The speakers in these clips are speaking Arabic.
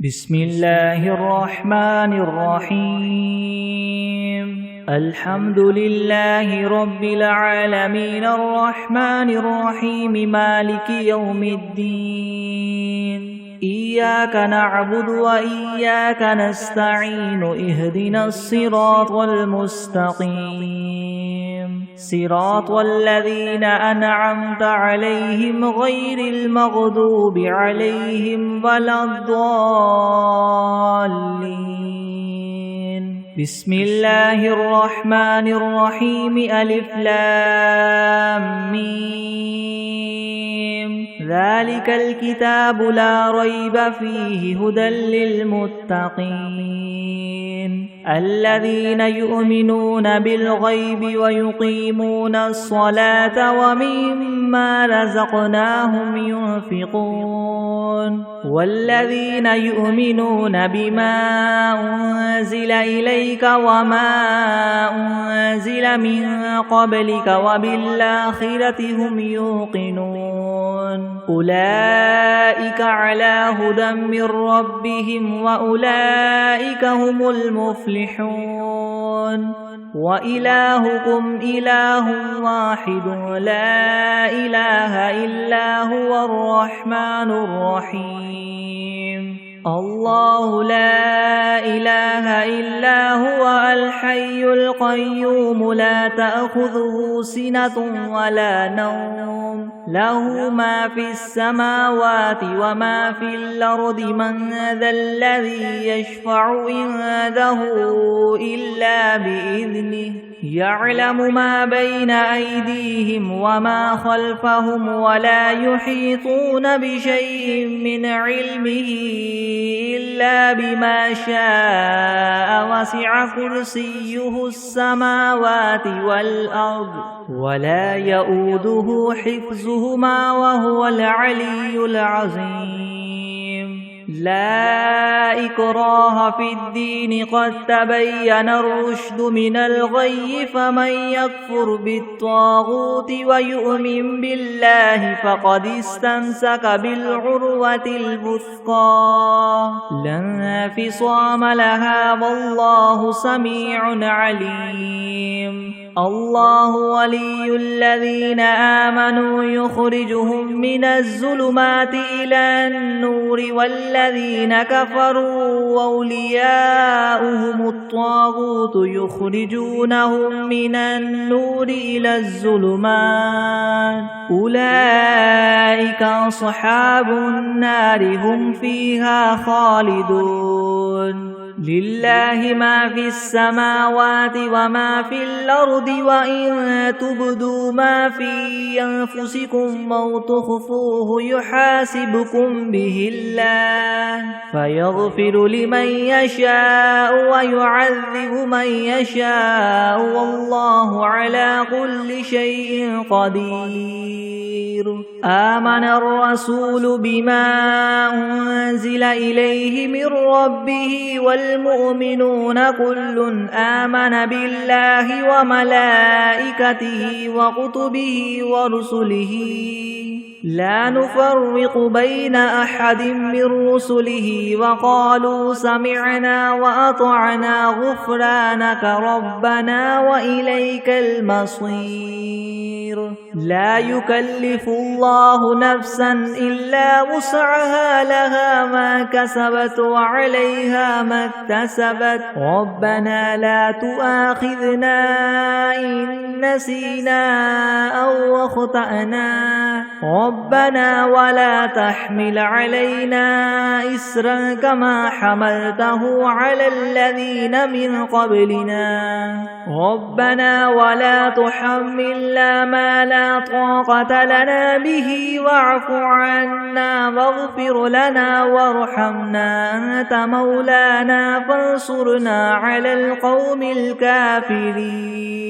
بسم الله الرحمن الرحيم الحمد لله رب العالمين الرحمن الرحيم مالك يوم الدين إياك نعبد وإياك نستعين اهدنا الصراط المستقيم صراط الذين أنعمت عليهم غير المغضوب عليهم ولا الضالين بسم الله الرحمن الرحيم ألف لام ميم ذلك الكتاب لا ريب فيه هدى للمتقين الذين يؤمنون بالغيب ويقيمون الصلاة ومما رزقناهم ينفقون والذين يؤمنون بما أنزل إليك وما أنزل من قبلك وبالآخرة هم يوقنون أولئك على هدى من ربهم وأولئك هم المفلحون وإلهكم إله واحد لا إله إلا هو الرحمن الرحيم الله لا إله إلا هو الحي القيوم لا تأخذه سنة ولا نوم له ما في السماوات وما في الأرض من ذا الذي يشفع عنده إلا بإذنه يعلم ما بين أيديهم وما خلفهم ولا يحيطون بشيء من علمه إلا بما شاء وسع كرسيه السماوات والأرض ولا يؤوده حفظهما وهو العلي العظيم لا إكراه في الدين قد تبين الرشد من الغي فمن يكفر بالطاغوت ويؤمن بالله فقد استمسك بالعروة الوثقى لا انفصام لها والله سميع عليم الله ولي الذين آمنوا يخرجهم من الظلمات إلى النور والذين كفروا أولياؤهم الطاغوت يخرجونهم من النور إلى الظلمات أولئك أصحاب النار هم فيها خالدون لله ما في السماوات وما في الأرض وإن تبدوا ما في أنفسكم أو تخفوه يحاسبكم به الله فيغفر لمن يشاء ويعذب من يشاء والله على كل شيء قدير آمن الرسول بما أنزل إليه من ربه والمؤمنون كل آمن بالله وملائكته وكتبه ورسله لا نفرق بين أحد من رسله وقالوا سمعنا وأطعنا غفرانك ربنا وإليك المصير لا يكلف الله نفسا إلا وسعها لها ما كسبت وعليها ما اكتسبت ربنا لا تؤاخذنا إن نسينا أو أخطأنا ربنا ولا تحمل علينا إسرا كما حملته على الذين من قبلنا ربنا ولا تحملنا ما لا طاقة لنا به واعف عنا واغفر لنا وارحمنا أنت مولانا فانصرنا على القوم الكافرين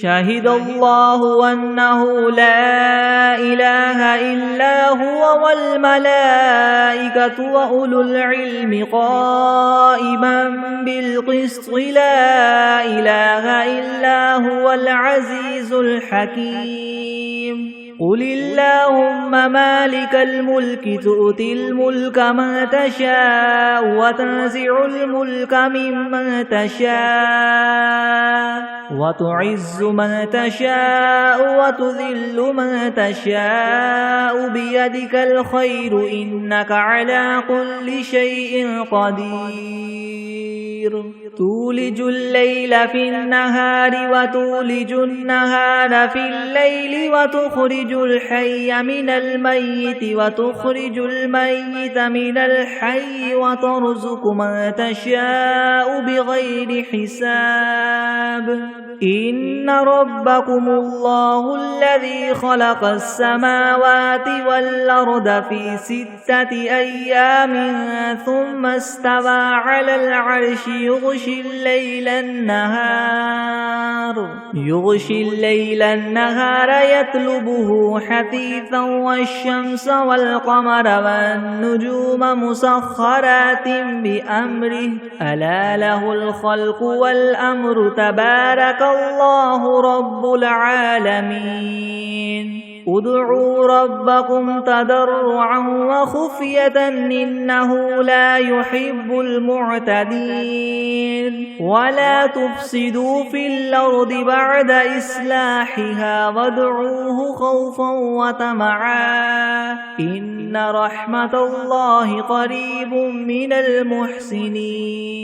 شهد الله أنه لا إله إلا هو والملائكة وأولو العلم قائما بالقسط لا إله إلا هو العزيز الحكيم قل اللهم مالك الملك تؤتي الملك من تشاء وتنزع الملك ممن تشاء وتعز من تشاء وتذل من تشاء بيدك الخير إنك على كل شيء قدير تولج الليل في النهار وتولج النهار في الليل وتخرج الحي من الميت وتخرج الميت من الحي وترزق من تشاء بغير حساب إن ربكم الله الذي خلق السماوات والأرض في 6 أيام ثم استوى على العرش يغشي الليل النهار يطلبه حثيثا والشمس والقمر والنجوم مسخرات بأمره ألا له الخلق والأمر تبارك الله رب العالمين ادعوا ربكم تضرعا وخفية إنه لا يحب المعتدين ولا تفسدوا في الأرض بعد إصلاحها وادعوه خوفا وطمعا إن رحمة الله قريب من المحسنين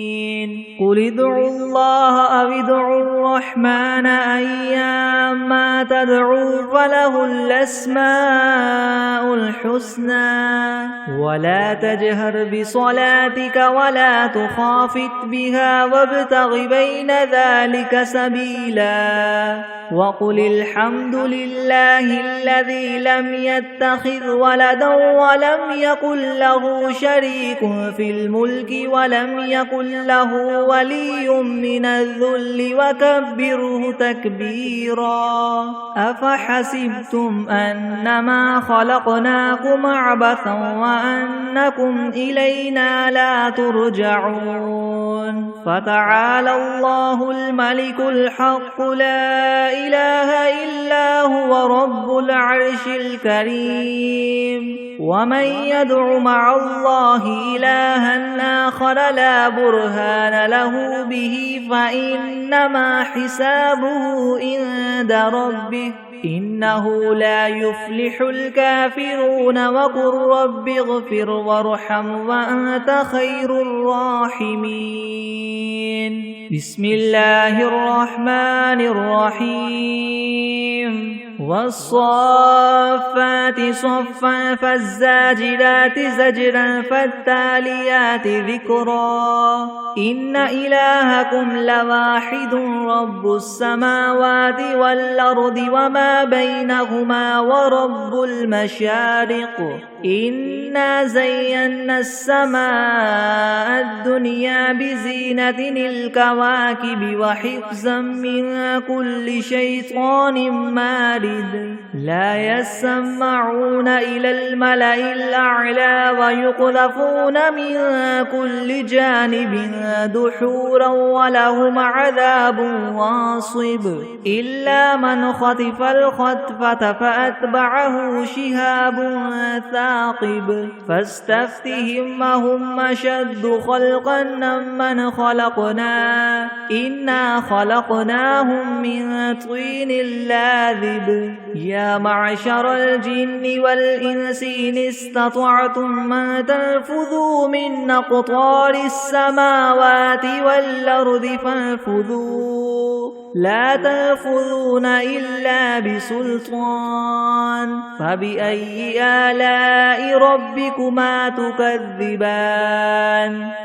قل ادعوا الله أو ادعوا الرحمن أيما تدعوا فله الأسماء الحسنى ولا تجهر بصلاتك ولا تخافت بها وابتغ بين ذلك سبيلا وقل الحمد لله الذي لم يتخذ ولدا ولم يكن له شريك في الملك ولم يكن له ولي من الذل وكبره تكبيرا أفحسبتم أنما خلقناكم عبثا وأنكم إلينا لا ترجعون فتعالى الله الملك الحق لا إله إلا هو رب العرش الكريم ومن يدع مع الله إلها آخر لا برهان له به فإنما حسابه عند ربه إنه لا يفلح الكافرون وقل رب اغفر وارحم وأنت خير الراحمين بسم الله الرحمن الرحيم والصافات صفا فالزاجرات زجرا فالتاليات ذكرا إن إلهكم لواحد رب السماوات والأرض وما بينهما ورب المشارق إنا زينا السماء الدنيا بزينة الكواكب وحفظا من كل شيطان مارد لا يسمعون إلى الملأ الأعلى ويقذفون من كل جانب دحورا ولهم عذاب واصب إلا من خطف الخطفة فأتبعه شهاب ثاقب فاستفتهم هم أشد خلقا ممن خلقنا إنا خلقناهم من طين لاذب يا معشر الجن والإنس إن استطعتم أن تنفذوا من أقطار السماوات والأرض فانفذوا لا تنفذون إلا بسلطان فبأي آلاء ربكما تكذبان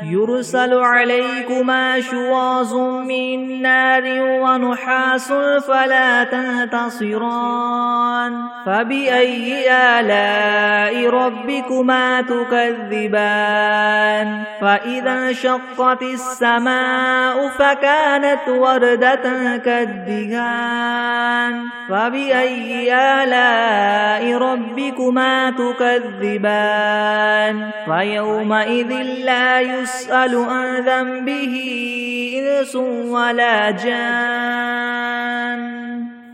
يرسل عليكما شواظ من نار ونحاس فلا تنتصران فبأي آلاء ربكما تكذبان فإذا انشقت السماء فكانت وردة كالدهان فبأي آلاء ربكما تكذبان فيومئذ لا يسأل عن ذنبه إنس ولا جان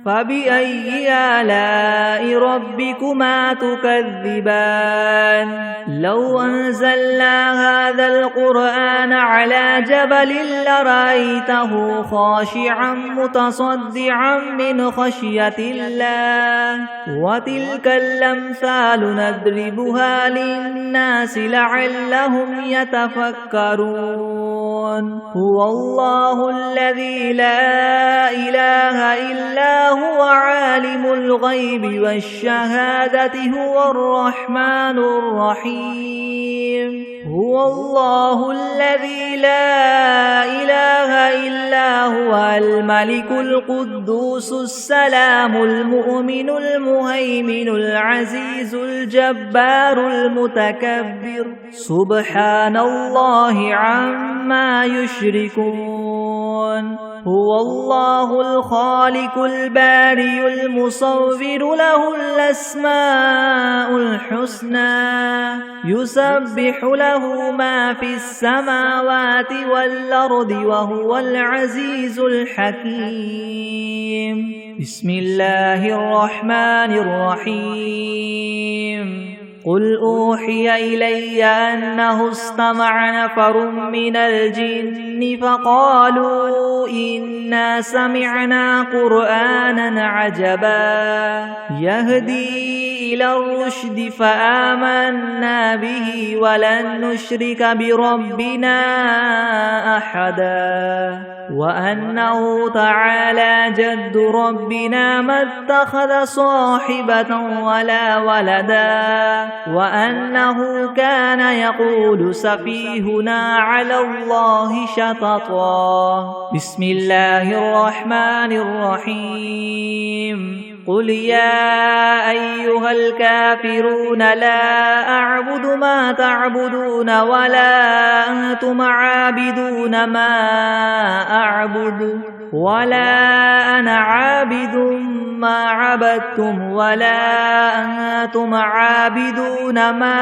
فبأي آلاء ربكما تكذبان لو أنزلنا هذا القرآن على جبل لرأيته خاشعا متصدعا من خشية الله وتلك الأمثال نضربها للناس لعلهم يتفكرون هو الله الذي لا إله إلا هو عالم الغيب والشهادة هو الرحمن الرحيم هو الله الذي لا إله إلا هو الملك القدوس السلام المؤمن المهيمن العزيز الجبار المتكبر سبحان الله عما يشركون هو الله الخالق البارئ المصور له الأسماء الحسنى يسبح له ما في السماوات والأرض وهو العزيز الحكيم بسم الله الرحمن الرحيم قل أوحي إلي أنه استمع نفر من الجن فقالوا إنا سمعنا قرآنا عجبا يهدي إلى الرشد فآمنا به ولن نشرك بربنا أحدا وأنه تعالى جد ربنا ما اتخذ صاحبة ولا ولدا وأنه كان يقول سفيهنا على الله شططا بسم الله الرحمن الرحيم قل يا أيها الكافرون لا أعبد ما تعبدون ولا أنتم عابدون ما أعبد ولا أنا عابد ما عبدتم ولا أنتم عابدون ما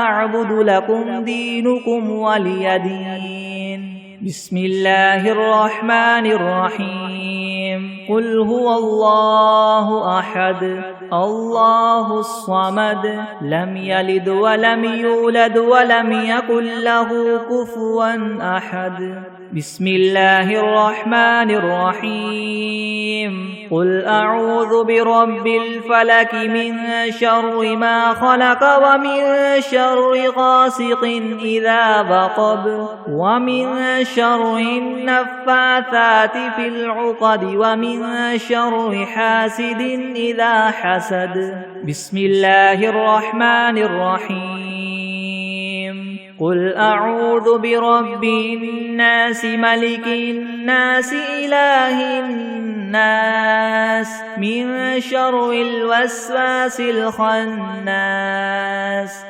أعبد لكم دينكم ولي دين بسم الله الرحمن الرحيم قل هو الله أحد الله الصمد لم يلد ولم يولد ولم يكن له كفوا أحد بسم الله الرحمن الرحيم قل أعوذ برب الفلك من شر ما خلق ومن شر غاسق إذا وقب ومن شر النفاثات في العقد ومن شر حاسد إذا حسد بسم الله الرحمن الرحيم قل أعوذ برب الناس ملك الناس إله الناس من شر الوسواس الخناس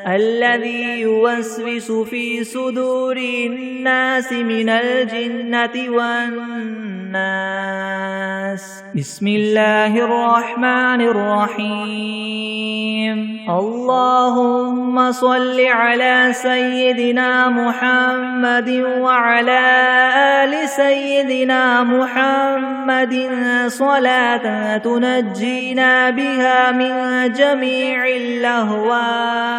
الذي يوسوس في صدور الناس من الجنة والناس بسم الله الرحمن الرحيم اللهم صل على سيدنا محمد وعلى آل سيدنا محمد صلاة تنجينا بها من جميع الأهوال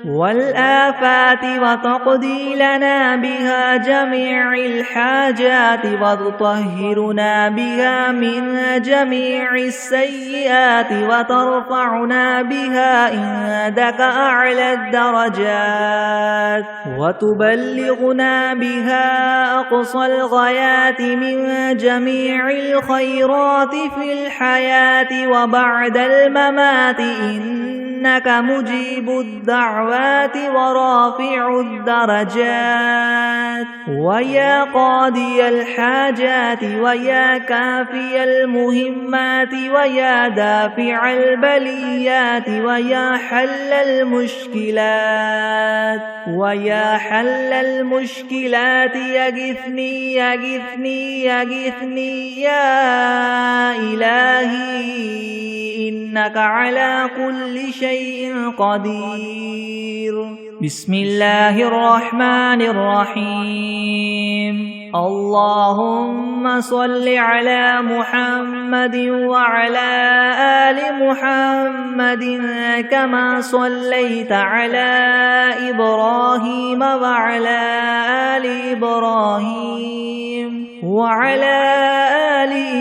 والآفات وتقضي لنا بها جميع الحاجات وتطهرنا بها من جميع السيئات وترفعنا بها عندك أعلى الدرجات وتبلغنا بها أقصى الغايات من جميع الخيرات في الحياة وبعد الممات إنك مجيب الدعوات ورافع الدرجات ويا قاضي الحاجات ويا كافي المهمات ويا دافع البليات ويا حل المشكلات ويا حل المشكلات يغثني يغثني يغثني يا إلهي إنك على كل شيء قدير بسم الله الرحمن الرحيم اللهم صل على محمد وعلى آل محمد كما صليت على إبراهيم وعلى آل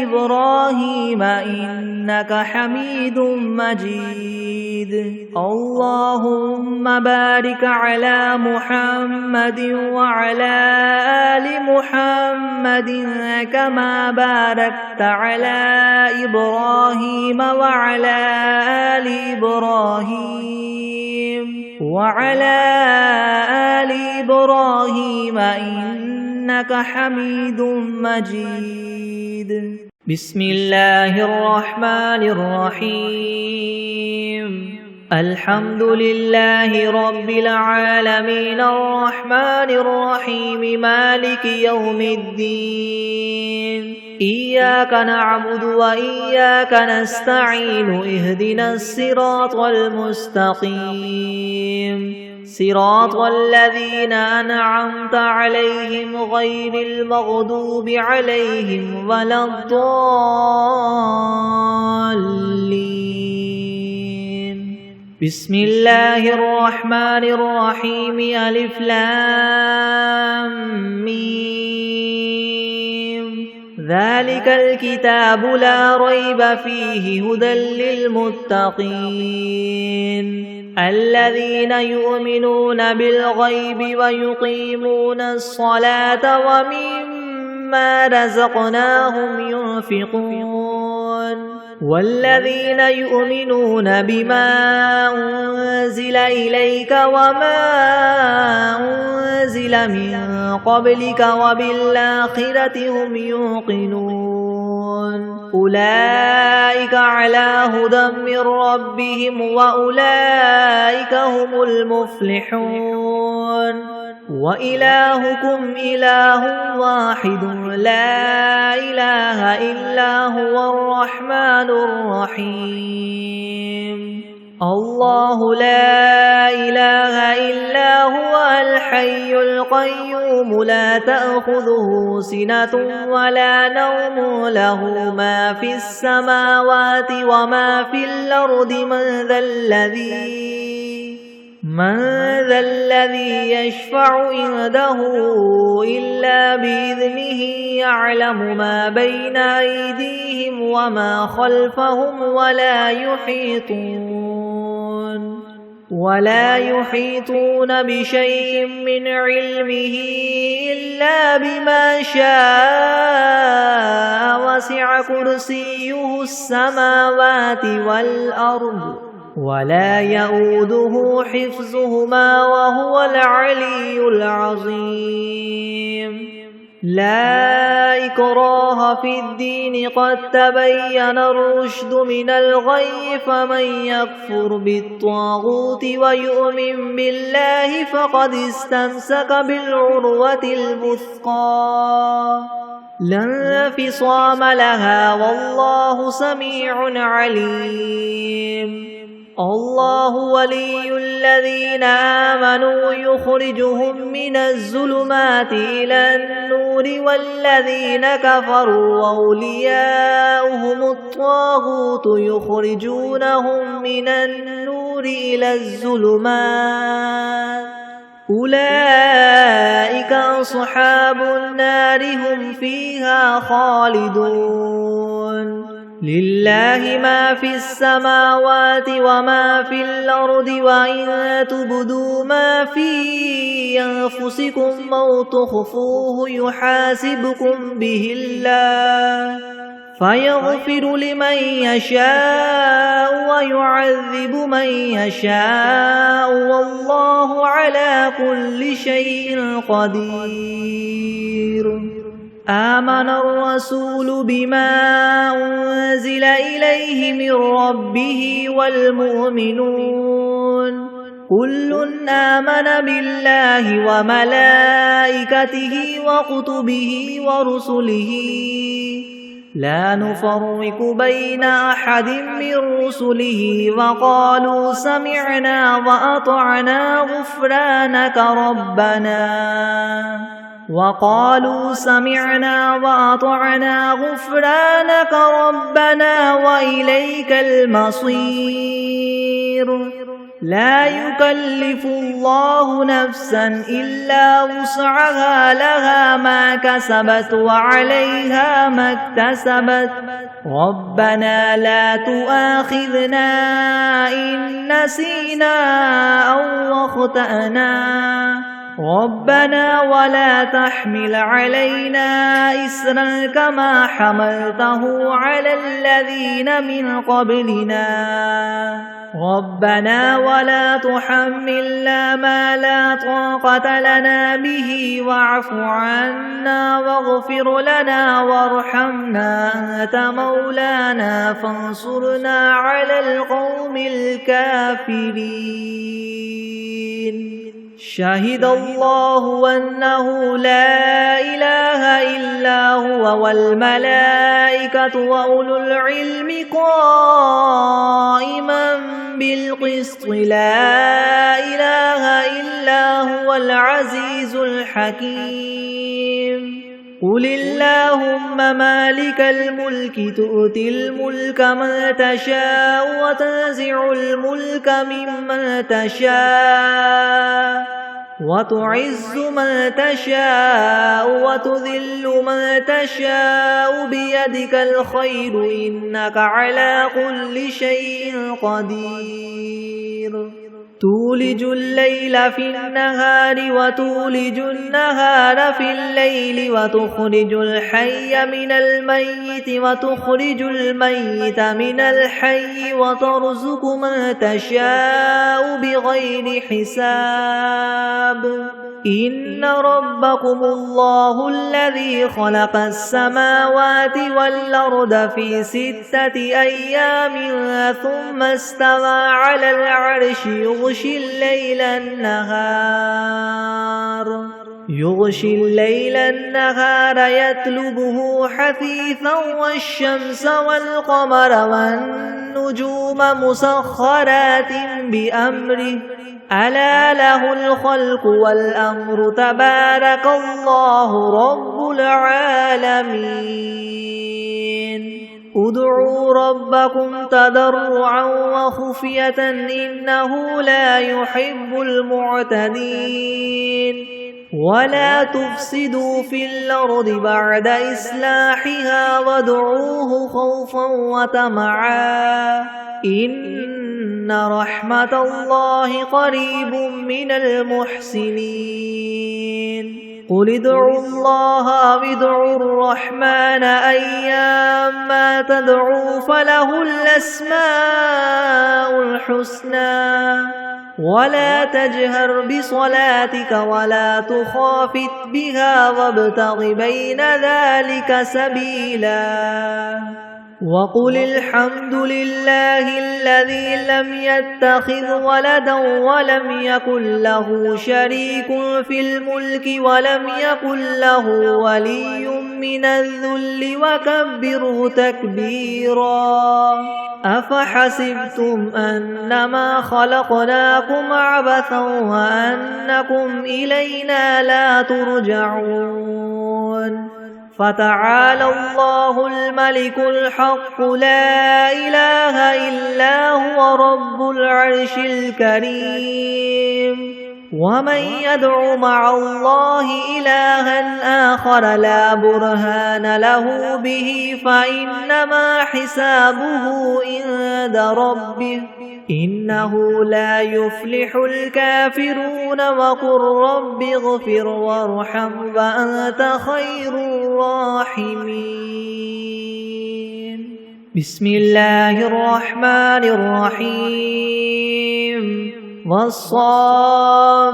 إبراهيم إنك حميد مجيد اللهم بارك على محمد وعلى آل محمد كما باركت على إبراهيم وعلى آل إبراهيم إنك حميد مجيد بسم الله الرحمن الرحيم الحمد لله رب العالمين الرحمن الرحيم مالك يوم الدين إياك نعبد وإياك نستعين اهدنا الصراط المستقيم صراط الذين أنعمت عليهم غير المغضوب عليهم ولا الضالين بسم الله الرحمن الرحيم ألف لام ميم ذلك الكتاب لا ريب فيه هدى للمتقين الذين يؤمنون بالغيب ويقيمون الصلاة ومما رزقناهم ينفقون والذين يؤمنون بما أنزل إليك وما أنزل من قبلك وبالآخرة هم يوقنون أولئك على هدى من ربهم وأولئك هم المفلحون وإلهكم إله واحد لا إله إلا هو الرحمن الرحيم الله لا إله إلا هو الحي القيوم لا تأخذه سنة ولا نوم له ما في السماوات وما في الأرض من ذا الذي يشفع عنده إلا بإذنه يعلم ما بين أيديهم وما خلفهم ولا يحيطون بشيء من علمه إلا بما شاء وسع كرسيه السماوات والأرض ولا يؤوده حفظهما وهو العلي العظيم لا إكراه في الدين قد تبين الرشد من الغي فمن يكفر بالطاغوت ويؤمن بالله فقد استمسك بالعروة الوثقى لا انفصام لها والله سميع عليم الله ولي الذين آمنوا يخرجهم من الظلمات إلى النور والذين كفروا أولياؤهم الطاغوت يخرجونهم من النور إلى الظلمات أولئك أصحاب النار هم فيها خالدون لله ما في السماوات وما في الأرض وإن تبدوا ما في أنفسكم أو تخفوه يحاسبكم به الله فيغفر لمن يشاء ويعذب من يشاء والله على كل شيء قدير آمن الرسول بما أنزل إليه من ربه والمؤمنون كل آمن بالله وملائكته وكتبه ورسله لا نفرق بين أحد من رسله وقالوا سمعنا وأطعنا غفرانك ربنا وإليك المصير لا يكلف الله نفسا إلا وسعها لها ما كسبت وعليها ما اكتسبت ربنا لا تؤاخذنا إن نسينا أو أخطأنا ربنا ولا تحمل علينا إسرا كما حملته على الذين من قبلنا ربنا ولا تحملنا ما لا طاقة لنا به واعف عنا واغفر لنا وارحمنا أنت مولانا فانصرنا على القوم الكافرين شهد الله أنه لا إله إلا هو والملائكة وأولو العلم قائما بالقسط لا إله إلا هو العزيز الحكيم قل اللهم مالك الملك تؤتي الملك من تشاء وتنزع الملك ممن تشاء وتعز من تشاء وتذل من تشاء بيدك الخير إنك على كل شيء قدير تولج الليل في النهار وتولج النهار في الليل وتخرج الحي من الميت وتخرج الميت من الحي وترزق من تشاء بغير حساب إن ربكم الله الذي خلق السماوات والأرض في 6 أيام ثم استوى على العرش يغشي الليل النهار يطلبه حثيثا والشمس والقمر والنجوم مسخرات بأمره ألا له الخلق والأمر تبارك الله رب العالمين ادعوا ربكم تضرعا وخفية إنه لا يحب المعتدين ولا تفسدوا في الأرض بعد إصلاحها وادعوه خوفا وطمعا إن رحمة الله قريب من المحسنين قل ادعوا الله وادعوا الرحمن أيما تدعوا فله الأسماء الحسنى ولا تجهر بصلاتك ولا تخافت بها وابتغ بين ذلك سبيلا وقل الحمد لله الذي لم يتخذ ولدا ولم يكن له شريك في الملك ولم يكن له ولي من الذل وكبره تكبيرا أفحسبتم أنما خلقناكم عبثا وأنكم إلينا لا ترجعون فتعالى الله الملك الحق لا إله إلا هو رب العرش الكريم ومن يدع مع الله إلها آخر لا برهان له به فإنما حسابه عند ربه إنه لا يفلح الكافرون وقل رب اغفر وارحم وأنت خير الراحمين بسم الله الرحمن الرحيم والصافات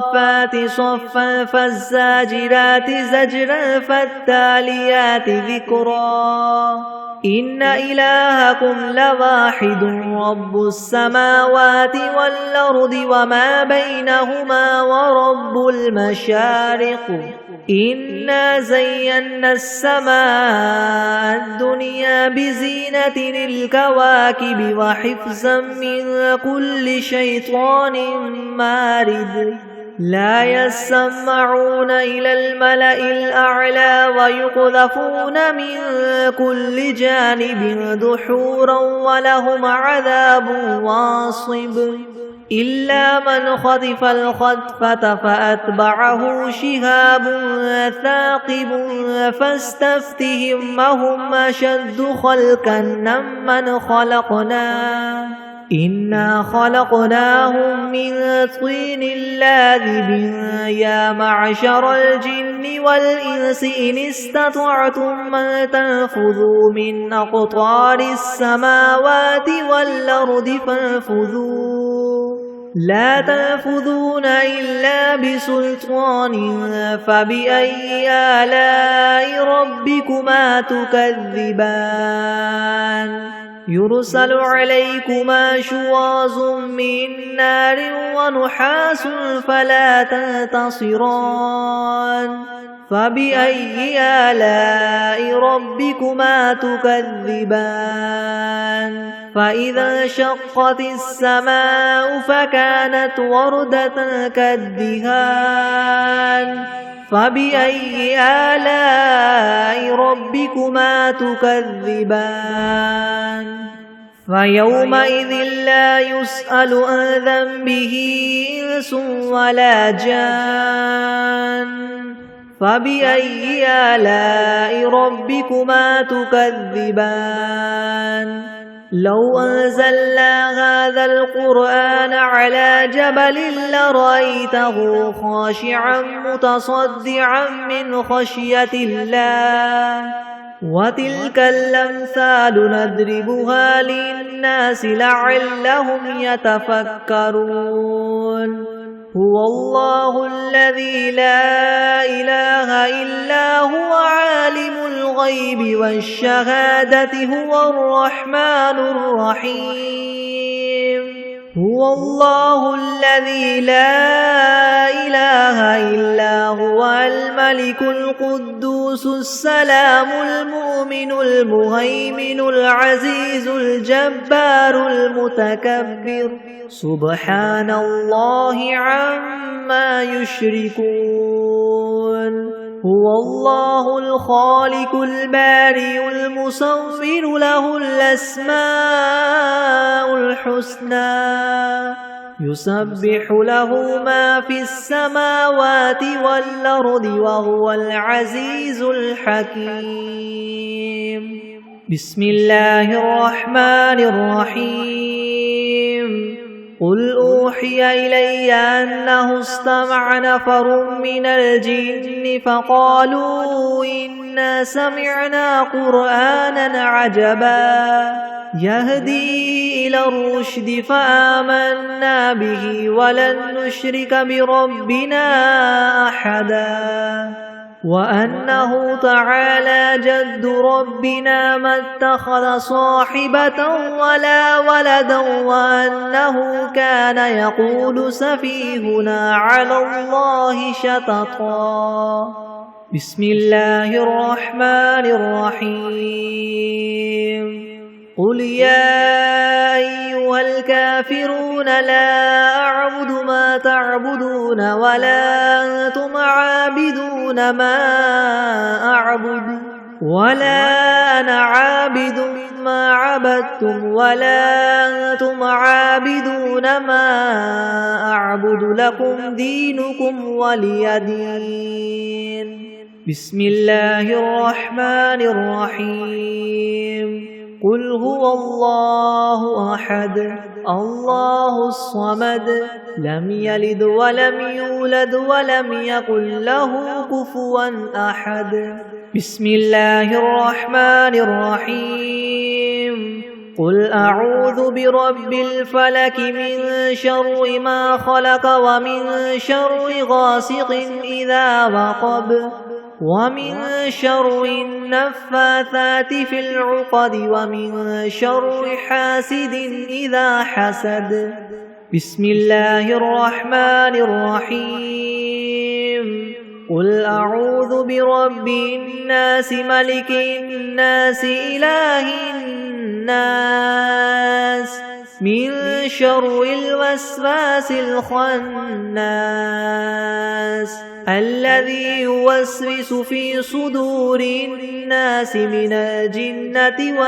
صفا فالزاجرات زجرا فالتاليات ذكرا إن إلهكم لواحد رب السماوات والأرض وما بينهما ورب المشارق إنا زينا السماء الدنيا بزينة الكواكب وحفظا من كل شيطان مارد لا يسمعون إلى الملأ الأعلى ويقذفون من كل جانب دحورا ولهم عذاب واصب إلا من خطف الخطفة فأتبعه شهاب ثاقب فاستفتهم أهم أشد خلقا ممن خلقنا إنا خلقناهم من طين لاذب يا معشر الجن والإنس إن استطعتم أن تنفذوا من أقطار السماوات والأرض فانفذوا لا تنفذون إلا بسلطان فبأي آلاء ربكما تكذبان يرسل عليكما شواظ من نار ونحاس فلا تنتصران فبأي آلاء ربكما تكذبان فإذا انشقت السماء فكانت وردة كالدهان فبأي آلاء ربكما تكذبان فيومئذ لا يسأل عن ذنبه إنس ولا جان فبأي آلاء ربكما تكذبان لو أنزلنا هذا القرآن على جبل لرأيته خاشعا متصدعا من خشية الله وتلك الأمثال نضربها للناس لعلهم يتفكرون هو الله الذي لا إله إلا هو عالم الغيب والشهادة هو الرحمن الرحيم هو الله الذي لا إله إلا هو الملك القدوس السلام المؤمن المهيمن العزيز الجبار المتكبر سبحان الله عما يشركون هو الله الخالق البارئ المصور له الأسماء الحسنى يسبح له ما في السماوات والأرض وهو العزيز الحكيم بسم الله الرحمن الرحيم قل أوحي إلي أنه استمع نفر من الجن فقالوا إنا سمعنا قرآنا عجبا يهدي إلى الرشد فآمنا به ولن نشرك بربنا أحدا وأنه تعالى جد ربنا ما اتخذ صاحبة ولا ولدا وأنه كان يقول سفيهنا على الله شططا بسم الله الرحمن الرحيم قل يا أيها الكافرون لا أعبد ما تعبدون ولا أنتم عابدون ما أعبد ولا أنا عابد ما عبدتم ولا أنتم عابدون ما أعبد لكم دينكم ولي دين بسم الله الرحمن الرحيم قل هو الله أحد الله الصمد لم يلد ولم يولد ولم يكن له كفوا أحد بسم الله الرحمن الرحيم قل أعوذ برب الفلك من شر ما خلق ومن شر غاسق إذا وقب ومن شر النفاثات في العقد ومن شر حاسد إذا حسد. بسم الله الرحمن الرحيم. قل أعوذ برب الناس ملك الناس إله الناس من شر الوسواس الخناس الذي يوسوس في صدور الناس من الجنة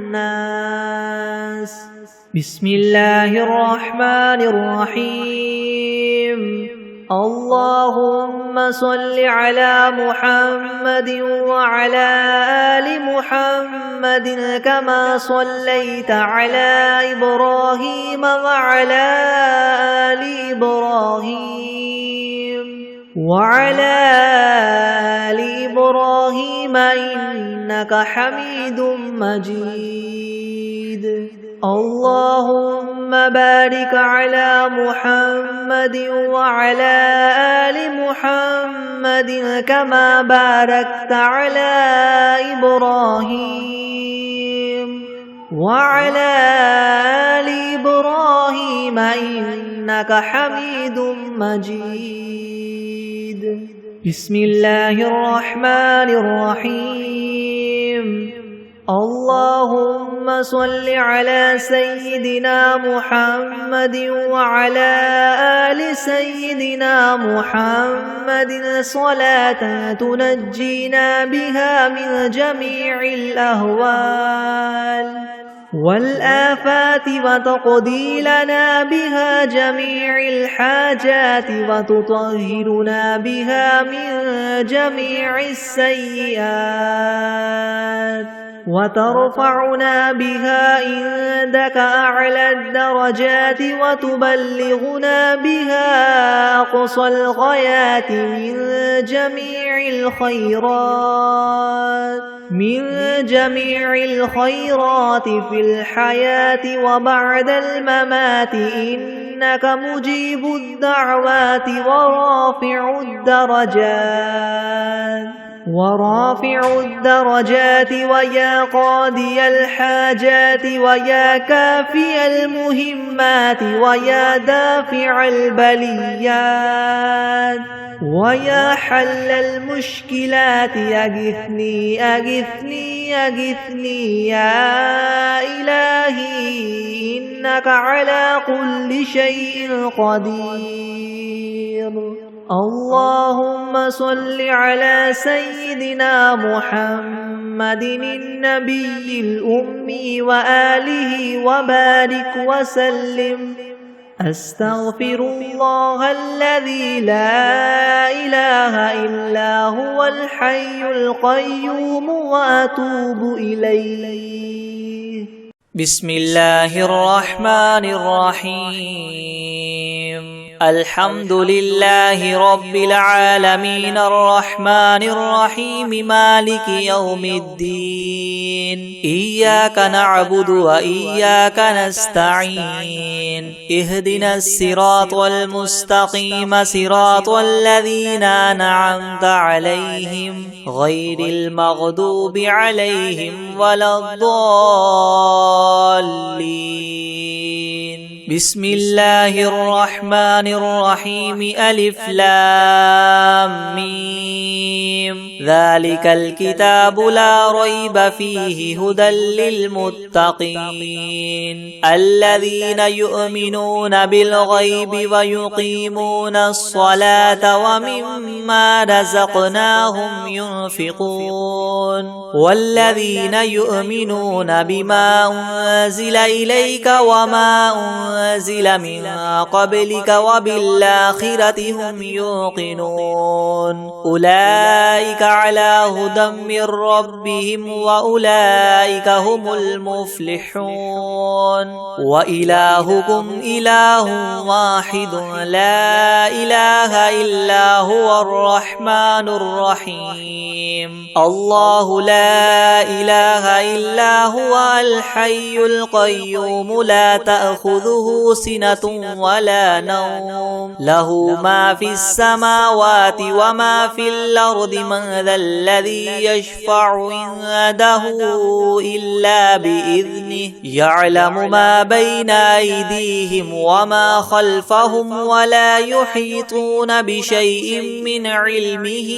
والناس. بسم الله الرحمن الرحيم. اللهم صل على محمد وعلى آل محمد كما صليت على إبراهيم وعلى آل إبراهيم إنك حميد مجيد. اللهم بارك على محمد وعلى آل محمد كما باركت على إبراهيم وعلى آل إبراهيم إنك حميد مجيد. بسم الله الرحمن الرحيم. اللهم صل على سيدنا محمد وعلى آل سيدنا محمد صلاة تنجينا بها من جميع الأهوال والآفات وتقضي لنا بها جميع الحاجات وتطهرنا بها من جميع السيئات وترفعنا بها عندك أعلى الدرجات وتبلغنا بها أقصى الغايات من جميع الخيرات في الحياة وبعد الممات إنك مجيب الدعوات ورافع الدرجات ويا قاضي الحاجات ويا كافي المهمات ويا دافع البليات ويا حل المشكلات أغثني أغثني أغثني يا إلهي إنك على كل شيء قدير. اللهم صل على سيدنا محمد النبي الأمي وآله وبارك وسلم. أستغفر الله الذي لا إله إلا هو الحي القيوم وأتوب إليه. بسم الله الرحمن الرحيم. الحمد لله رب العالمين الرحمن الرحيم مالك يوم الدين. إياك نعبد وإياك نستعين. اهدنا الصراط المستقيم صراط الذين أنعمت عليهم غير المغضوب عليهم ولا الضالين. بسم الله الرحمن الرحيم. ألف لام ميم. ذلك الكتاب لا ريب فيه هدى للمتقين الذين يؤمنون بالغيب ويقيمون الصلاة ومما رزقناهم ينفقون والذين يؤمنون بما أنزل إليك وما أنزل من قبلك وبالآخرة هم يوقنون. أولئك على هدى من ربهم وأولئك هم المفلحون وإلهكم إله واحد لا إله إلا هو الرحمن الرحيم الله لا إله إلا هو الحي القيوم لا تأخذه سنة ولا نوم له ما في السماوات وما في الأرض من ذا الذي يشفع عنده إلا بإذنه يعلم ما بين أيديهم وما خلفهم ولا يحيطون بشيء من علمه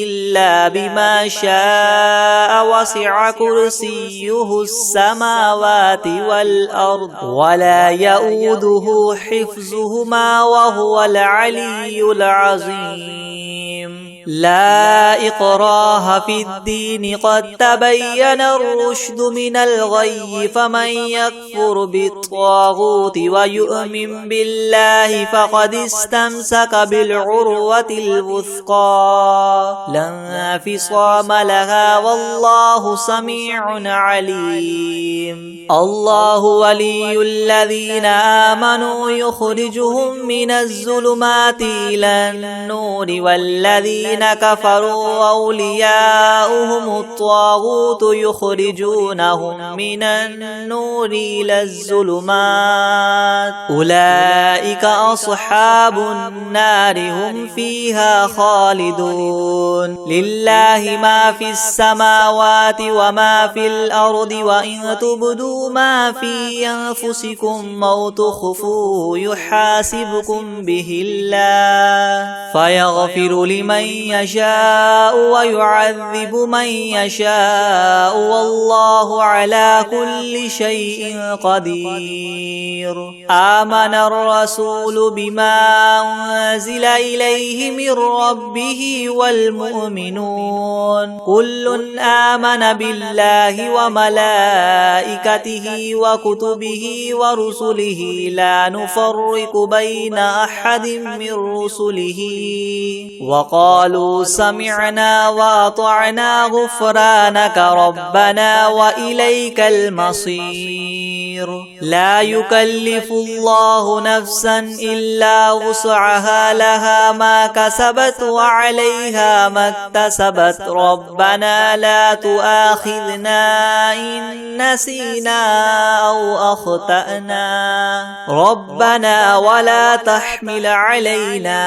إلا بما شاء وسع كرسيه السماوات والأرض ولا يؤوده حفظهما وهو العلي العظيم لا إكراه في الدين قد تبين الرشد من الغي فمن يكفر بالطاغوت ويؤمن بالله فقد استمسك بالعروة الوثقى لا انفصام لها والله سميع عليم الله ولي الذين آمنوا يخرجهم من الظلمات إلى النور والذين كفروا أولياؤهم الطاغوت يخرجونهم من النور إلى الظلمات أولئك أصحاب النار هم فيها خالدون لله ما في السماوات وما في الأرض وإن تبدوا ما في أنفسكم أو تخفوه يحاسبكم به الله فيغفر لمن يشاء ويعذب من يشاء والله على كل شيء قدير آمن الرسول بما أنزل إليه من ربه والمؤمنون كل آمن بالله وملائكته وكتبه ورسله لا نفرق بين أحد من رسله وقالوا سمعنا وأطعنا غفرانك ربنا وإليك المصير لا يكلف الله نفسا إلا وسعها لها ما كسبت وعليها ما اكتسبت ربنا لا تؤاخذنا إن نسينا أو أخطأنا ربنا ولا تحمل علينا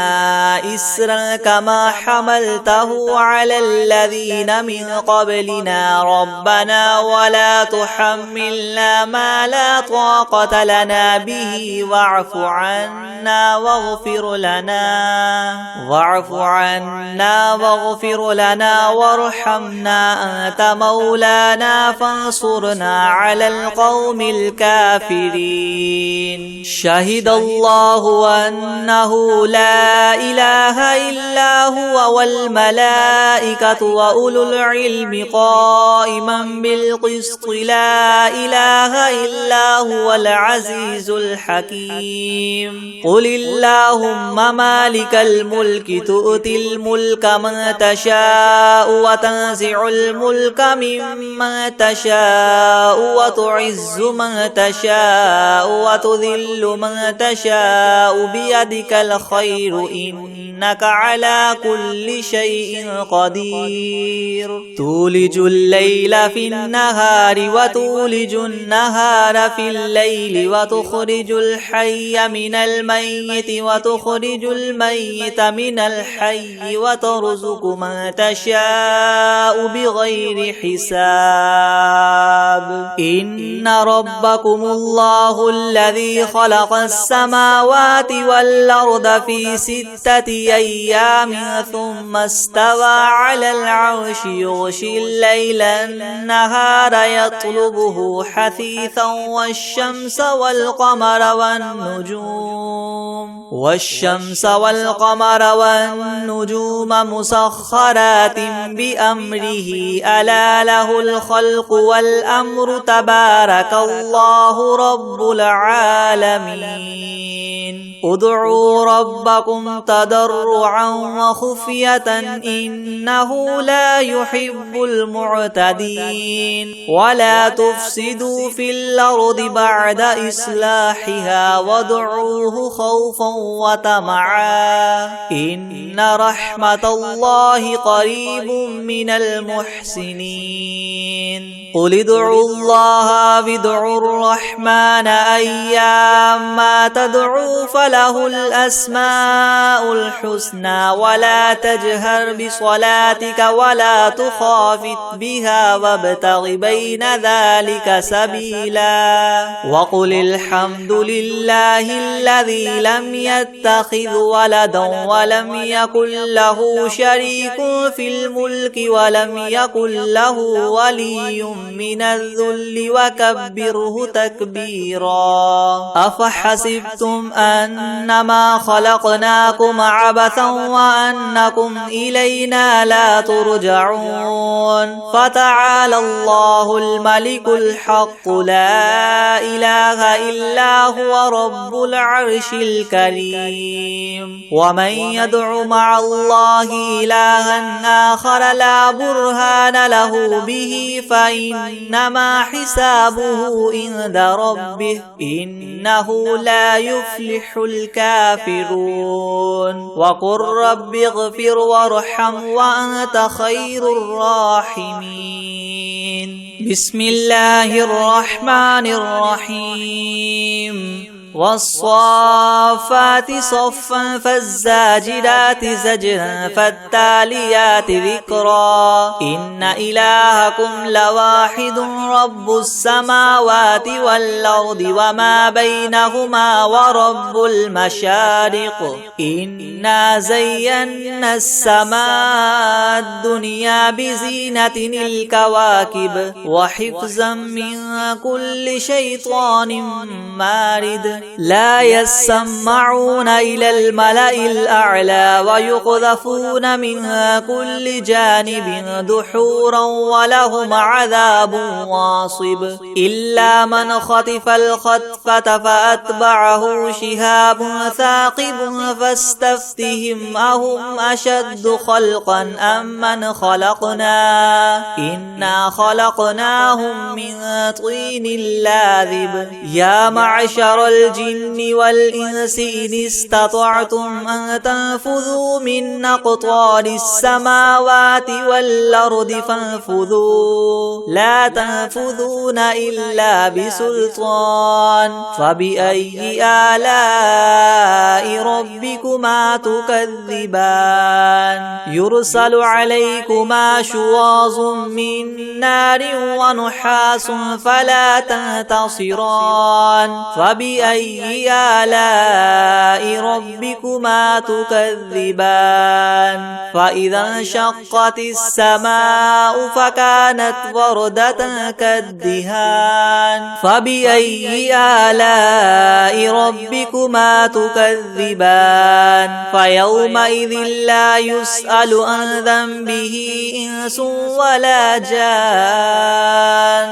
إسرا كما حملته على الذين من قبلنا ربنا ولا تحملنا ما لا طاقة لنا به واعف عنا واغفر لنا وارحمنا أنت مولانا فانصرنا على القوم الكافرين شهد الله أنه لا إله إلا هو والملائكة وأولو العلم قائما بالقسط لا إله إلا هو العزيز الحكيم قل اللهم مالك الملك تؤتي الملك من تشاء وتنزع الملك ممن تشاء وتعز من تشاء وتذل من تشاء بيدك الخير إنك على كل شيء قدير تولج الليل في النهار وتولج النهار في الليل وتخرج الحي من الميت وتخرج الميت من الحي وترزق من تشاء بغير حساب إن ربكم الله الذي خلق السماوات والأرض في 6 أيام ثم استوى على العرش يغشي الليل النهار يطلبه حثيثا والشمس والقمر والنجوم مسخرات بأمره ألا له الخلق والأمر تبارك الله رب العالمين ادعوا ربكم تضرعا تضرعا وخفية إنه لا يحب المعتدين ولا تفسدوا في الأرض بعد إصلاحها وادعوه خوفا وطمعا إن رحمة الله قريب من المحسنين قل ادعوا الله وادعوا الرحمن أيما تدعوا فله الأسماء الحسنى ولا تجهر بصلاتك ولا تخافت بها وابتغ بين ذلك سبيلا وقل الحمد لله الذي لم يتخذ ولدا ولم يكن له شريك في الملك ولم يكن له ولي من الذل وكبره تكبيرا أفحسبتم أنما خلقناكم عبثا وأنكم إلينا لا ترجعون فتعالى الله الملك الحق لا إله إلا هو رب العرش الكريم ومن يدع مع الله إلها آخر لا برهان له به فإنما حسابه عند ربه إنه لا يفلح الكافرون وقل رب اغفر وارحم وأنت خير الراحمين بسم الله الرحمن الرحيم والصافات صفا فالزاجرات زجرا فالتاليات ذكرا إن إلهكم لواحد رب السماوات والأرض وما بينهما ورب المشارق إنا زينا السماء الدنيا بزينة الكواكب وحفظا من كل شيطان مارد لا يسمعون إلى الملأ الأعلى ويقذفون منها كل جانب دحورا ولهم عذاب واصب إلا من خطف الخطفة فأتبعه شهاب ثاقب فاستفتهم أهم أشد خلقا أم من خلقنا إنا خلقناهم من طين لاذب يا معشر الجن والإنس إن استطعتم أن تنفذوا من أقطار السماوات والأرض فانفذوا لا تنفذون إلا بسلطان فبأي آلاء ربكما تكذبان يرسل عليكما شواظ من نار ونحاس فلا تنتصران فبأي آلاء ربكما تكذبان فإذا انشقت السماء فكانت وردة كالدهان فبأي آلاء ربكما تكذبان فيومئذ لا يسأل عن ذنبه إنس ولا جان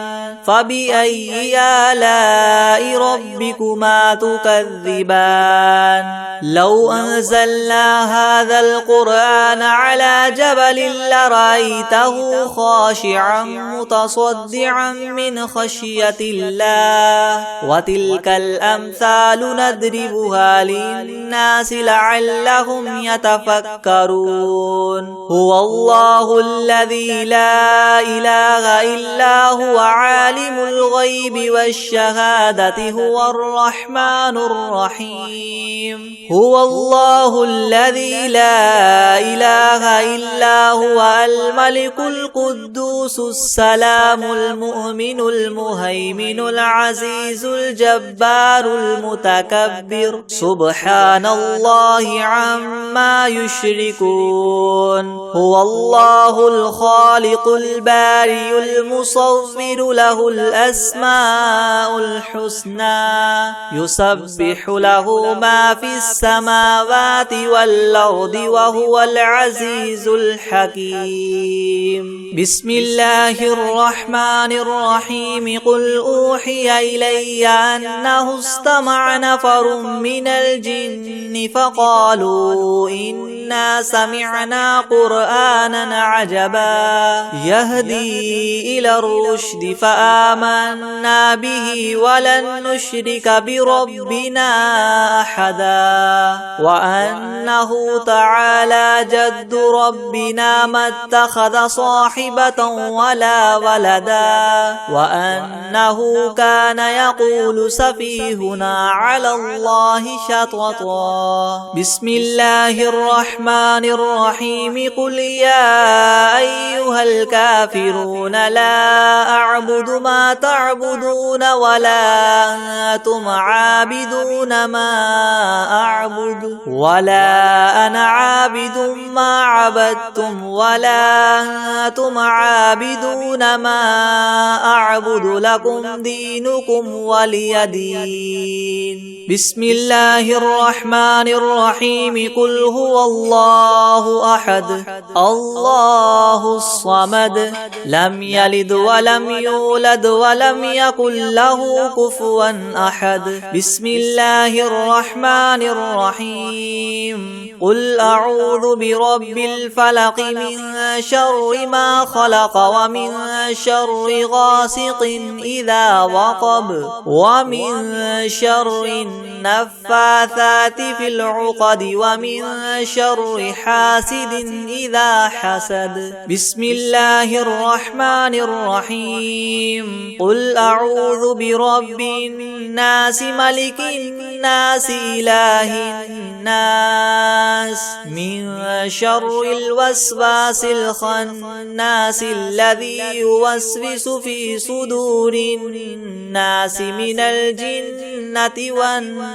فبأي آلاء ربكما تكذبان لو أنزلنا هذا القرآن على جبل لرأيته خاشعا متصدعا من خشية الله وتلك الأمثال نضربها للناس لعلهم يتفكرون هو الله الذي لا إله إلا هو عالم الغيب والشهادة هو الرحمن الرحيم هو الله الذي لا إله إلا هو الملك القدوس السلام المؤمن المهيمن العزيز الجبار المتكبر سبحان الله عما يشركون هو الله الخالق البارئ المصور له الأسماء الحسنى يسبح له ما في السماوات والأرض وهو العزيز الحكيم بسم الله الرحمن الرحيم قل أوحي إلي أنه استمع نفر من الجن فقالوا إنا إنا سمعنا قرآنا عجبا يهدي إلى الرشد فآمنا به ولن نشرك بربنا أحدا وأنه تعالى جد ربنا ما اتخذ صاحبة ولا ولدا وأنه كان يقول سفيهنا على الله شططا بسم الله الرحمن الرحيم قل يا أيها الكافرون لا أعبد ما تعبدون ولا أنتم عابدون ما أعبد ولا أنا عابد ما عبدتم ولا أنتم عابدون ما أعبد لكم دينكم ولي دين بسم الله الرحمن الرحيم قل هو الله أحد الله الصمد لم يلد ولم يولد ولم يكن له كفوا أحد بسم الله الرحمن الرحيم قل أعوذ برب الفلق من شر ما خلق ومن شر غاسق إذا وقب ومن شر النفاثات في العقد ومن شر حاسد إذا حسد بسم الله الرحمن الرحيم قل أعوذ برب الناس ملك الناس إله الناس من شر الوسواس الخناس الذي يوسوس في صدور الناس من الجنة والناس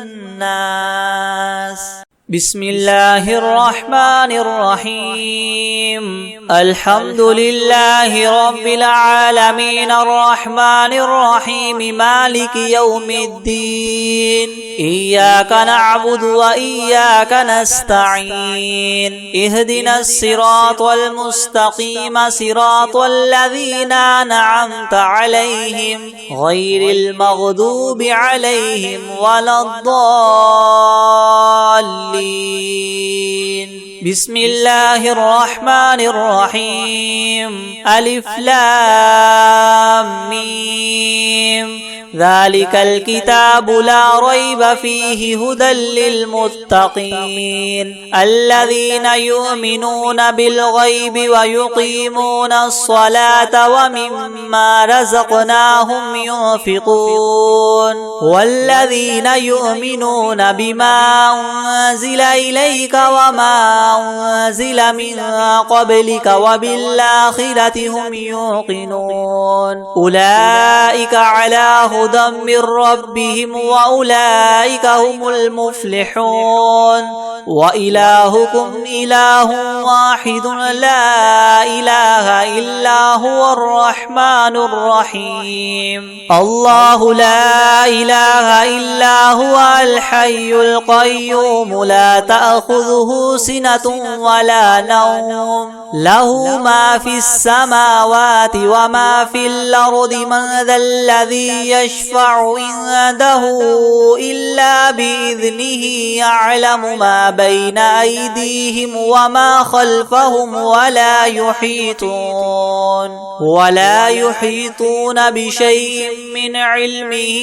بسم الله الرحمن الرحيم الحمد لله رب العالمين الرحمن الرحيم مالك يوم الدين إياك نعبد وإياك نستعين اهدنا الصراط المستقيم صراط الذين أنعمت عليهم غير المغضوب عليهم ولا الضالين بسم الله الرحمن الرحيم ألف لام ميم ذلك الكتاب لا ريب فيه هدى للمتقين الذين يؤمنون بالغيب ويقيمون الصلاة ومما رزقناهم ينفقون والذين يؤمنون بما أنزل إليك وما أنزل من قبلك وبالآخرة هم يوقنون أولئك على هدى من ربهم وأولئك هم المفلحون وإلهكم إله واحد لا إله إلا هو الرحمن الرحيم الله لا إله إلا هو الحي القيوم لا تأخذه سنة ولا نوم له ما في السماوات وما في الأرض من ذا الذي يشفع عنده إلا بإذنه يعلم ما بين أيديهم وما خلفهم ولا يحيطون بشيء من علمه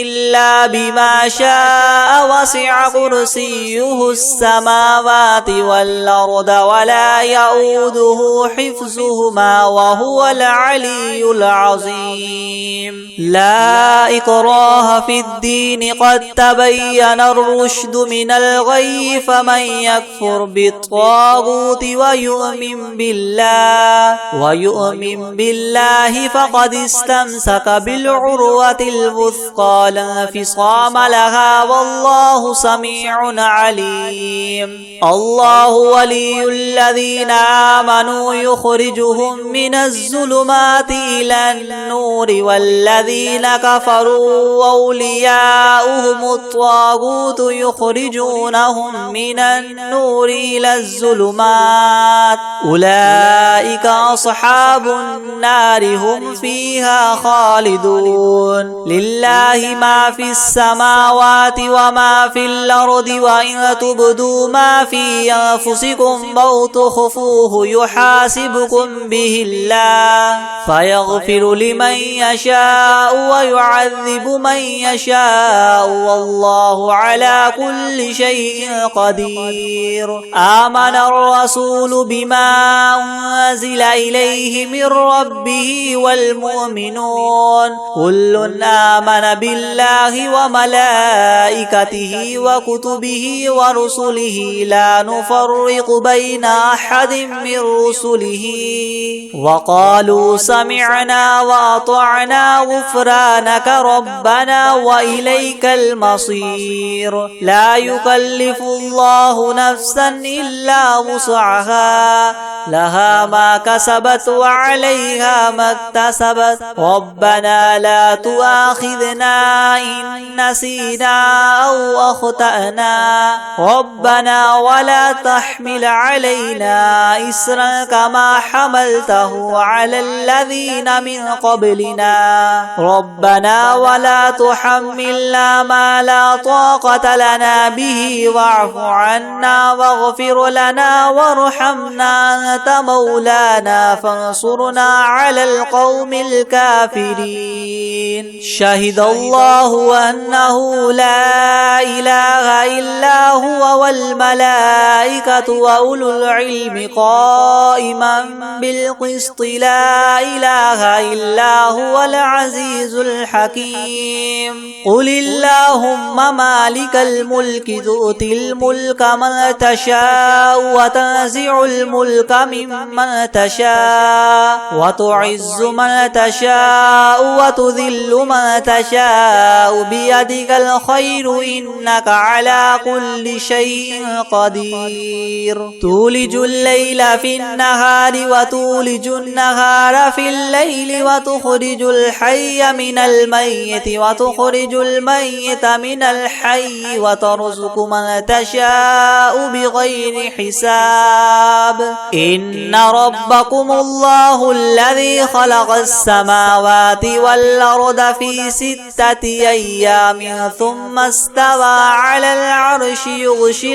إلا بما شاء وسع كرسيه السماوات والأرض ولا يؤوده حفظهما وهو العلي العظيم لا إكراه في الدين قد تبين الرشد من الغي فمن يكفر بالطاغوت ويؤمن بالله فقد استمسك بالعروة الوثقى لا انفصام لها والله سميع عليم الله ولي الذين آمنوا يخرجهم من الظلمات إلى النور والذين كفروا أولياؤهم الطاغوت يخرجونهم من النور إلى الظلمات أولئك أصحاب النار هم فيها خالدون لله ما في السماوات وما في الأرض وإن تبدوا ما في أنفسكم أو تخفوه يحاسبكم به الله فيغفر لمن يشاء ويعذب من يشاء والله على كل شيء قدير. آمن الرسول بما أنزل إليه من ربه والمؤمنون كل آمن بالله وملائكته وكتبه ورسله لا نفرق بين أحد من رسله وقالوا سمعنا وأطعنا غفرانك ربنا وإليك المصير. لا يكلف الله نفسا إلا وسعها لها ما كسبت وعليها ما اكتسبت ربنا لا تؤاخذنا إن نسينا أو أخطأنا ربنا ولا تحمل علينا إسرا كما حملته على الذين من قبلنا ربنا ولا تحملنا ما لا طاقة لنا به واعف عنا واغفر لنا وارحمنا أنت مولانا فانصرنا على القوم الكافرين. شهد الله أنه لا إله إلا هو والملائكة وأولو العلم قائما بالقسط لا إله إلا هو العزيز الحكيم. قل اللهم مالك الملك تؤتي الملك من تشاء وتنزع الملك ممن تشاء وتعز من تشاء وتذل من تشاء بيدك الخير إنك على كل شيء قدير. تولج الليل في النهار وتولج النهار في الليل وتخرج الحي من الميت وتخرج الميت من الحي وترزق من تشاء بغير حساب. إن ربكم الله الذي خلق السماوات والأرض في 6 أيام ثم استوى على العرش يغشي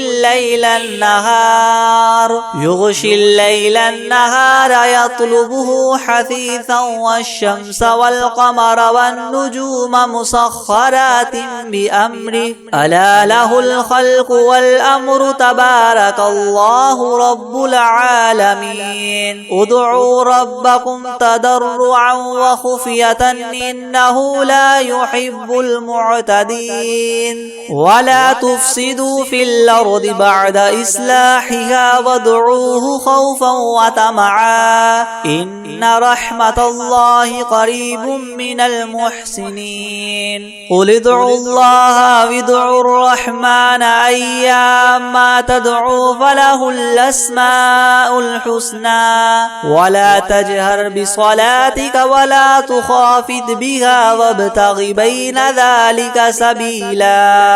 الليل النهار يطلبه حثيثا والشمس والقمر والنجوم مسخرات بأمره ألا له الخلق والأمر تبارك الله رب العالمين. ادعوا ربكم تضرعا وخفية إنه لا يحب المعتدين. ولا تفسدوا في الأرض بعد إصلاحها وادعوه خوفا وطمعا إن رحمة الله قريب من المحسنين. قل ادعوا الله وادعوا الرحمن أيما تدعوا فله الأسماء الحسنى ولا تجهر بصلاتك ولا تخافت بها وابتغ بين ذلك سبيلا.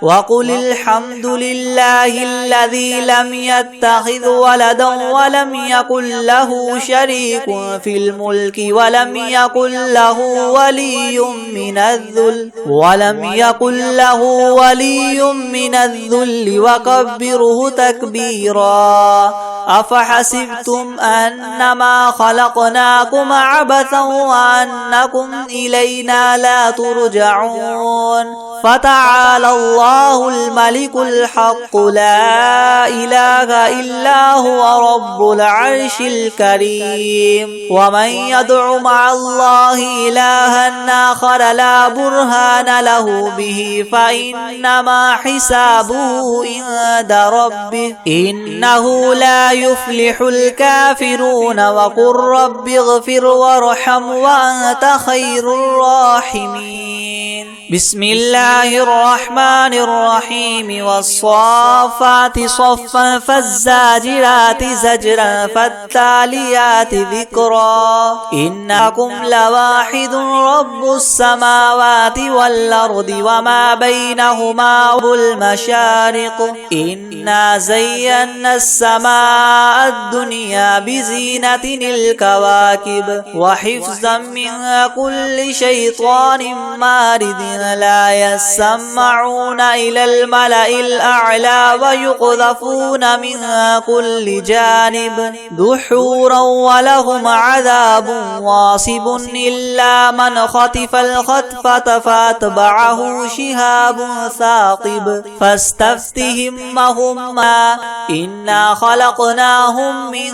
وقل الحمد لله الذي لم يتخذ ولدا ولم يكن له شريك في الملك ولم يكن له ولي من الذل وكبره تكبيرا. أفحسبتم أنما خلقناكم عبثا وأنكم إلينا لا ترجعون. فتعالى الله الملك الحق لا إله إلا هو رب العرش الكريم. ومن يدع مع الله إلها آخر لا برهان له به فإنما حسابه عند ربه إنه لا يفلح الكافرون. وقل رب اغفر وارحم وأنت خير الراحمين. بسم الله الرحمن الرحيم. والصافات صفا فالزاجرات زجرا فالتاليات ذكرا. إنكم لواحد رب السماوات والأرض وما بينهما المشارق. إنا زينا السماء الدنيا بزينة الكواكب وحفظا من كل شيطان مارد لا يسمعون إلى الملأ الأعلى ويقذفون من كل جانب دحورا ولهم عذاب واصب إلا من خطف الخطفة فاتبعه شهاب ثاقب فاستفتهم وهم إنا خلقناهم من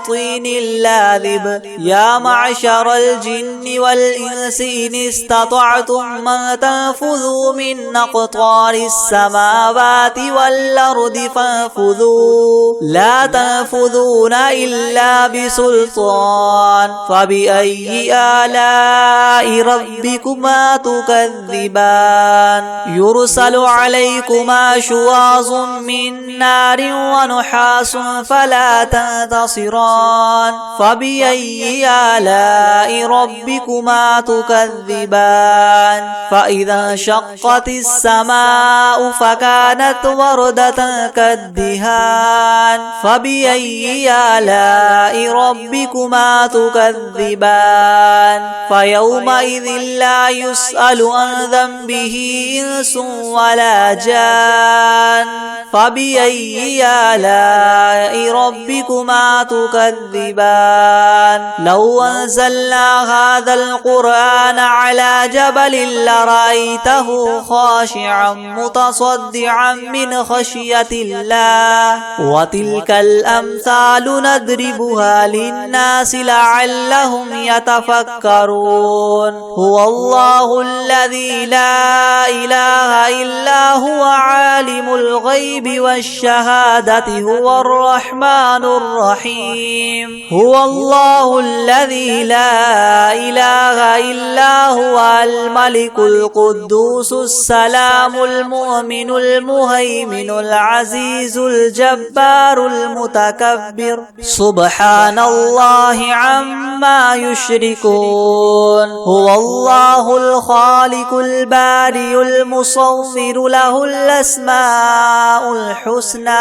طين لاذب يا معشر الجن والإنس إن استطعتم من تنفذوا من أقطار السماوات والأرض فانفذوا لا تنفذون إلا بسلطان فبأي آلاء ربكما تكذبان يرسل عليكما شواظ من نار ونحاس فلا تنتصران فبأي آلاء ربكما تكذبان فإذا انشقت السماء فكانت وردة كالدهان فبأي آلاء ربكما تكذبان فيومئذ لا يسأل عن ذنبه إنس ولا جان فبأي آلاء ربكما تكذبان لو أنزلنا هذا القرآن على جبل لرأيته خاشعا متصدعا من خشية الله وتلك الأمثال نضربها للناس لعلهم يتفكرون هو الله الذي لا إله إلا هو عالم الغيب والشهادة هو الرحمن الرحيم هو الله الذي لا إله إلا هو الملك القدوس السلام المؤمن المهيمن العزيز الجبار المتكبر سبحان الله عما يشركون هو الله الخالق البارئ المصور له الأسماء الحسنى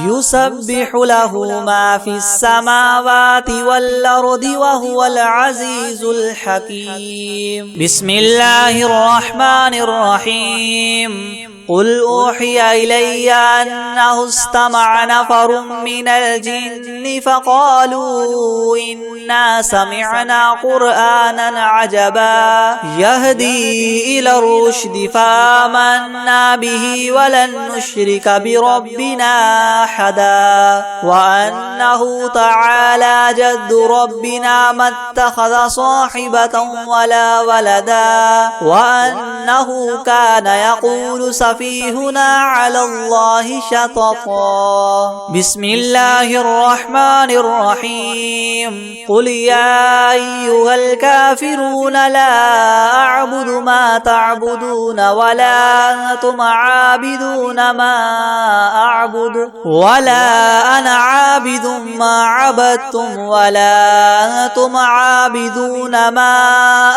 يسبح له ما في السماوات والأرض وهو العزيز الحكيم بسم الله الرحمن الرحيم قل أوحي إلي أنه استمع نفر من الجن فقالوا إنا سمعنا قرآنا عجبا يهدي إلى الرشد فآمنا به ولن نشرك بربنا أحدا وأنه تعالى جد ربنا ما اتخذ صاحبة ولا ولدا وأنه كان يقول سفيهنا على الله شططا بسم الله الرحمن الرحيم قل يا أيها الكافرون لا أعبد ما تعبدون ولا أنتم عابدون ما أعبد ولا أنا عابد ما عبدتم ولا أنتم عابدون ما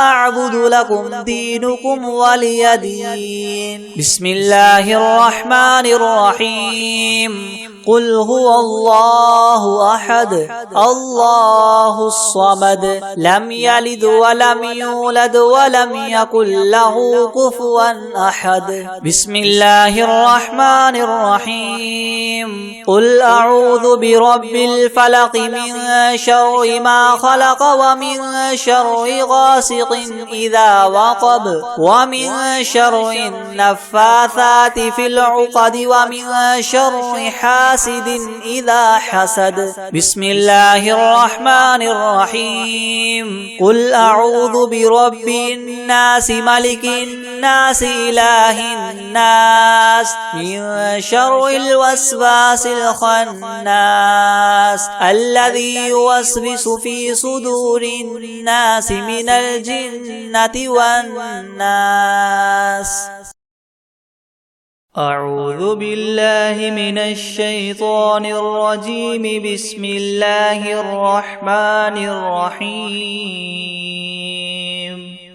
أعبد لكم دينكم ولي دين بسم الله الرحمن الرحيم قل هو الله أحد الله الصمد لم يلد ولم يولد ولم يكن له كفوا أحد بسم الله الرحمن الرحيم قل أعوذ برب الفلق من شر ما خلق ومن شر غاسق إذا وقب ومن شر النفاثات في العقد ومن شر حاسد إذا حسد بسم الله الرحمن الرحيم قل أعوذ برب الناس ملك الناس إله الناس من شر الوسواس الخناس الذي يوسوس في صدور الناس من الجنة والناس أعوذ بالله من الشيطان الرجيم بسم الله الرحمن الرحيم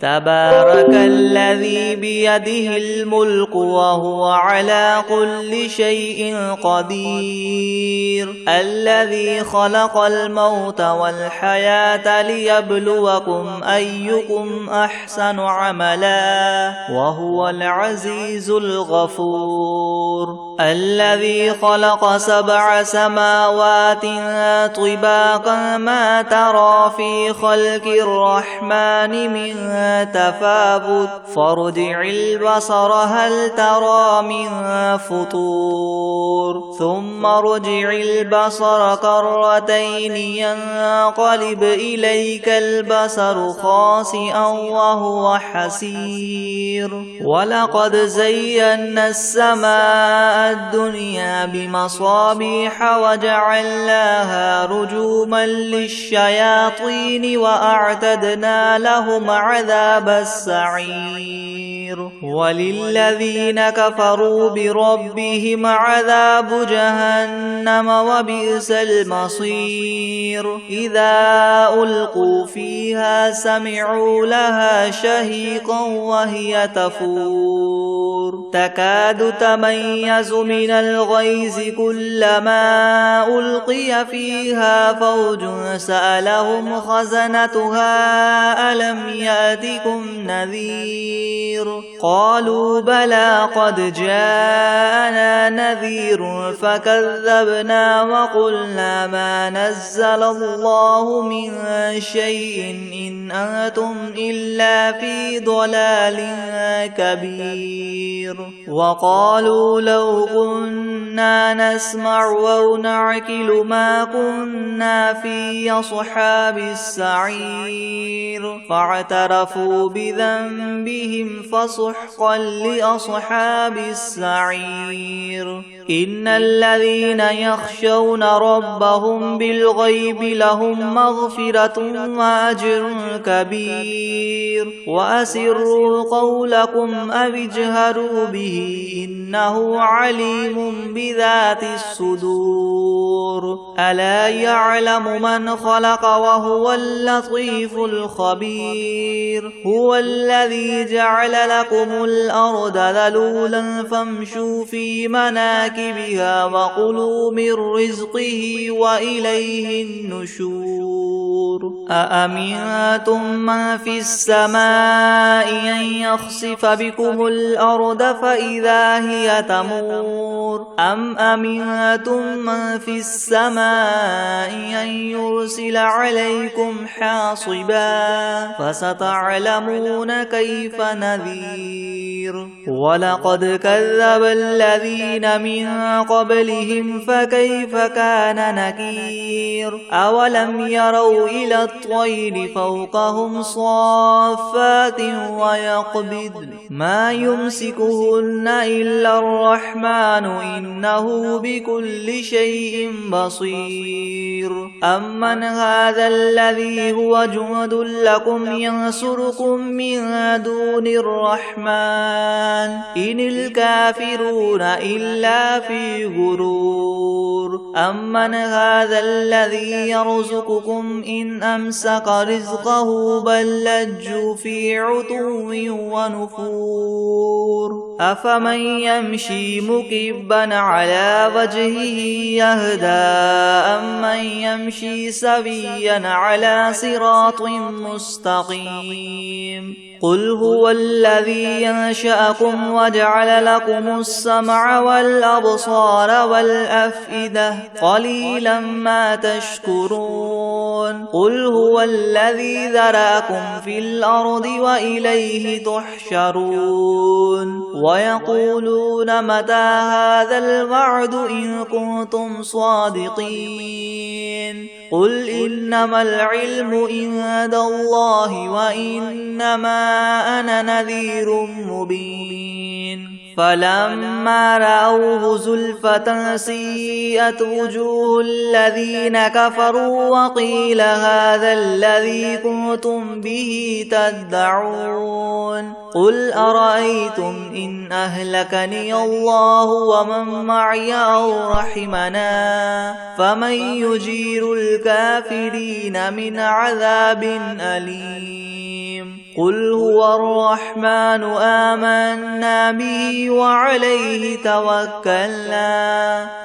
تبارك الذي بيده الملك وهو على كل شيء قدير الذي خلق الموت والحياة ليبلوكم أيكم أحسن عملا وهو العزيز الغفور الذي خلق 7 سماوات طباقا ما ترى في خلق الرحمن من تفاوت فارجع البصر هل ترى من فطور ثم ارجع البصر كرتين ينقلب إليك البصر خاسئا وهو حسير ولقد زينا السماء الدنيا بمصابيح وجعلناها رجوما للشياطين وأعتدنا لهم عذاب السعير وللذين كفروا بربهم عذاب جهنم وبئس المصير إذا ألقوا فيها سمعوا لها شهيقا وهي تفور تكاد تميز من الغيظ كلما ألقي فيها فوج سألهم خزنتها ألم يأتكم نذير قالوا بلى قد جاءنا نذير فكذبنا وقلنا ما نزل الله من شيء إن أنتم إلا في ضلال كبير وقالوا لو كنا نسمع أو نعقل ما كنا في أصحاب السعير فاعترفوا بذنبهم فسحقا لأصحاب السعير إن الذين يخشون ربهم بالغيب لهم مغفرة وأجر كبير وأسروا قولكم أو اجهروا به إنه عليم بذات الصدور ألا يعلم من خلق وهو اللطيف الخبير هو الذي جعل لكم الأرض ذلولا فامشوا في مناكبها وكلوا من رزقه وإليه النشور أأمنتم من في السماء أن يخسف بكم الأرض فإذا هي تمور أم أمنتم من في السماء أن يرسل عليكم حاصبا فستعلمون كيف نذير ولقد كذب الذين من قبلهم فكيف كان نكير أولم يروا إلى الطير فوقهم صافات ويقبض ما يمسكهن إلا الرحمن إنه بكل شيء بصير أمن هذا الذي هو جند لكم ينصركم من دون الرحمن إن الكافرون إلا في غرور أمن هذا الذي يرزقكم إن أمسك رزقه بل لجوا في عتو ونفور أفمن يمشي مكبا على وجهه يهدى أمن يمشي سويا على صراط مستقيم قل هو الذي ينشأكم وجعل لكم السمع والأبصار والأفئدة قليلا ما تشكرون قل هو الذي ذرأكم في الأرض وإليه تحشرون ويقولون متى هذا الوعد إن كنتم صادقين قل إنما العلم عند الله وإنما أنا نذير مبين فلما رأوه زلفة سيئت وجوه الذين كفروا وقيل هذا الذي كنتم به تدعون قل أرأيتم إن أهلكني الله ومن معي أو رحمنا فمن يجير الكافرين من عذاب أليم قل هو الرحمن آمنا به وعليه توكلنا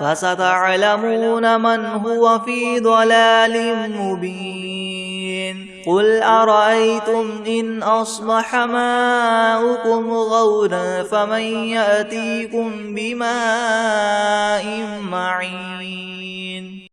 فستعلمون من هو في ضلال مبين قل أرأيتم إن أصبح ماؤكم غورا فمن يأتيكم بماء معين